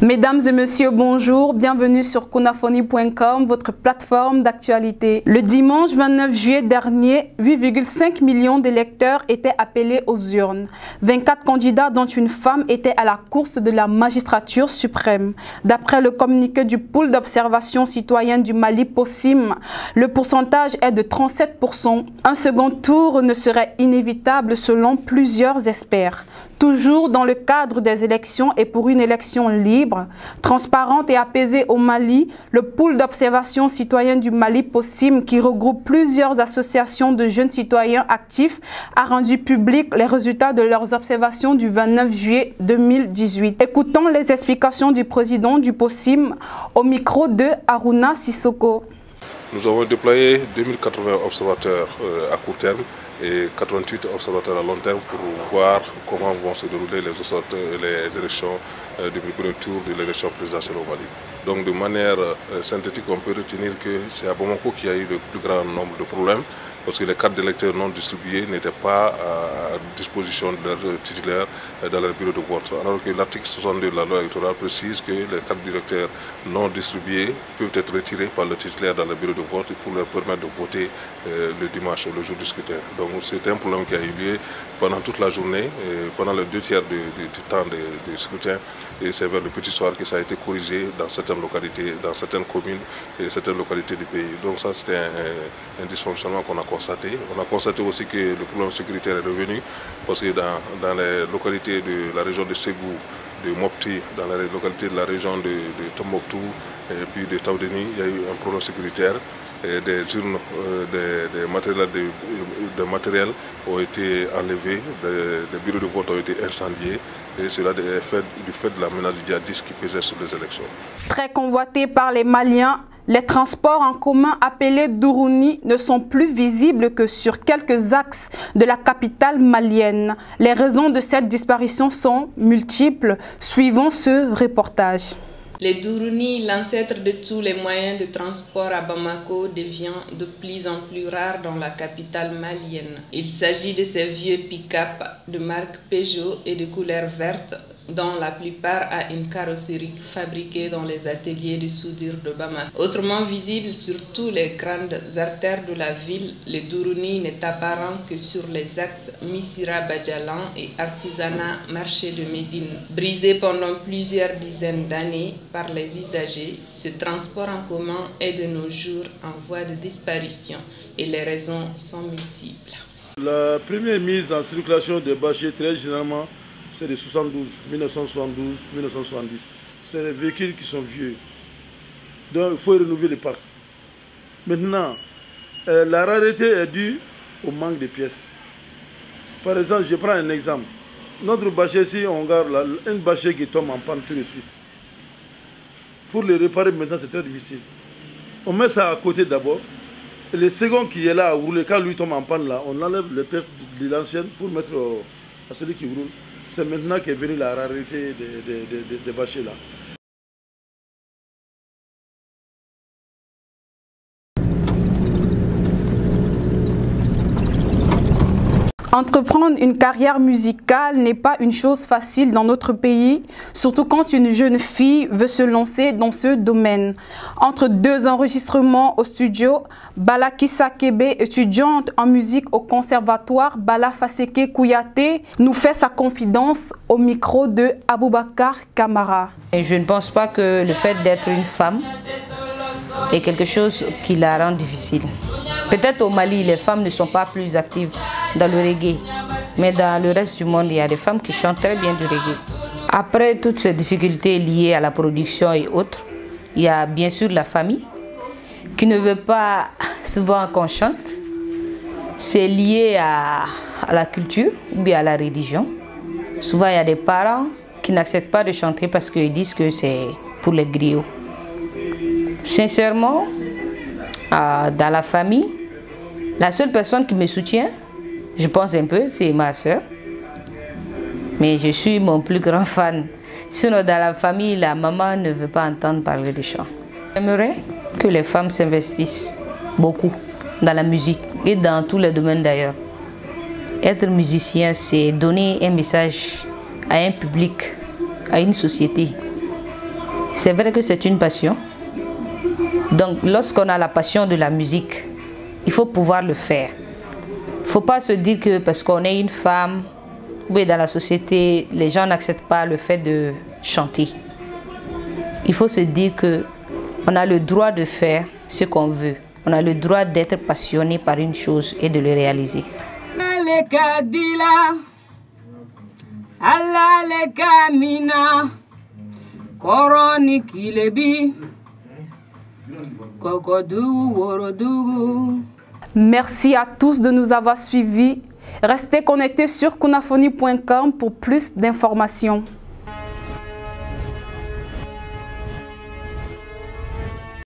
Mesdames et messieurs, bonjour, bienvenue sur kunafoni.com, votre plateforme d'actualité. Le dimanche 29 juillet dernier, 8,5 millions d'électeurs étaient appelés aux urnes. 24 candidats, dont une femme, étaient à la course de la magistrature suprême. D'après le communiqué du pôle d'observation citoyenne du Mali, POSIM, le pourcentage est de 37%. Un second tour ne serait inévitable selon plusieurs experts. Toujours dans le cadre des élections et pour une élection libre, transparente et apaisée au Mali, le pôle d'observation citoyenne du Mali, POSIM, qui regroupe plusieurs associations de jeunes citoyens actifs, a rendu public les résultats de leurs observations du 29 juillet 2018. Écoutons les explications du président du POSIM au micro de Haruna Sissoko. Nous avons déployé 2080 observateurs à court terme et 88 observateurs à long terme pour voir comment vont se dérouler les élections du premier tour de l'élection présidentielle au Mali. Donc de manière synthétique, on peut retenir que c'est à Bamako qu'il y a eu le plus grand nombre de problèmes parce que les cartes d'électeurs non distribuées n'étaient pas à disposition de leurs titulaires dans leur bureau de vote. Alors que l'article 62 de la loi électorale précise que les cartes d'électeurs non distribuées peuvent être retirées par le titulaire dans le bureau de vote pour leur permettre de voter le dimanche, le jour du scrutin. Donc c'est un problème qui a eu lieu pendant toute la journée, pendant les 2 tiers du temps du scrutin. Et c'est vers le petit soir que ça a été corrigé dans certaines localités, dans certaines communes et certaines localités du pays. Donc ça, c'était un dysfonctionnement qu'on a constaté. On a constaté aussi que le problème sécuritaire est revenu parce que dans les localités de la région de Ségou, de Mopti, dans les localités de la région de Tombouctou et puis de Taoudeni, il y a eu un problème sécuritaire. Et des urnes, des matériels ont été enlevés, des bureaux de vote ont été incendiés et cela du fait de la menace du djihadisme qui pesait sur les élections. Très convoités par les Maliens, les transports en commun appelés Dourouni ne sont plus visibles que sur quelques axes de la capitale malienne. Les raisons de cette disparition sont multiples. Suivons ce reportage. Les Dourouni, l'ancêtre de tous les moyens de transport à Bamako, devient de plus en plus rare dans la capitale malienne. Il s'agit de ces vieux pick-up de marque Peugeot et de couleur verte, dont la plupart a une carrosserie fabriquée dans les ateliers de soudure de Bamako. Autrement visible sur tous les grandes artères de la ville, le Dourouni n'est apparent que sur les axes Missira-Badjalan et Artisanat-Marché de Médine. Brisé pendant plusieurs dizaines d'années par les usagers, ce transport en commun est de nos jours en voie de disparition et les raisons sont multiples. La première mise en circulation de Bachir, très généralement, c'est de 1972, 1970. C'est les véhicules qui sont vieux. Donc il faut renouveler le parc. Maintenant, la rareté est due au manque de pièces. Par exemple, je prends un exemple. Notre bâcher, si on regarde une bâcher qui tombe en panne tout de suite, pour le réparer maintenant, c'est très difficile. On met ça à côté d'abord. Et le second qui est là à rouler, quand lui tombe en panne, là, on enlève les pièces de l'ancienne pour mettre à celui qui roule. C'est maintenant qu'est venue la rareté des bâchers là. Entreprendre une carrière musicale n'est pas une chose facile dans notre pays, surtout quand une jeune fille veut se lancer dans ce domaine. Entre 2 enregistrements au studio, Bala Kissa Kebe, étudiante en musique au conservatoire Bala Faseke Kouyaté, nous fait sa confidence au micro de Aboubakar Kamara. Je ne pense pas que le fait d'être une femme est quelque chose qui la rend difficile. Peut-être au Mali, les femmes ne sont pas plus actives dans le reggae, mais dans le reste du monde, il y a des femmes qui chantent très bien du reggae. Après toutes ces difficultés liées à la production et autres, il y a bien sûr la famille qui ne veut pas souvent qu'on chante. C'est lié à la culture ou bien à la religion. Souvent, il y a des parents qui n'acceptent pas de chanter parce qu'ils disent que c'est pour les griots. Sincèrement, dans la famille, la seule personne qui me soutient, je pense un peu, c'est ma soeur. Mais je suis mon plus grand fan. Sinon, dans la famille, la maman ne veut pas entendre parler de chant. J'aimerais que les femmes s'investissent beaucoup dans la musique et dans tous les domaines d'ailleurs. Être musicien, c'est donner un message à un public, à une société. C'est vrai que c'est une passion. Donc lorsqu'on a la passion de la musique, il faut pouvoir le faire. Il ne faut pas se dire que parce qu'on est une femme, oui, dans la société, les gens n'acceptent pas le fait de chanter. Il faut se dire qu'on a le droit de faire ce qu'on veut. On a le droit d'être passionné par une chose et de le réaliser. Merci à tous de nous avoir suivis. Restez connectés sur konafoni.com pour plus d'informations.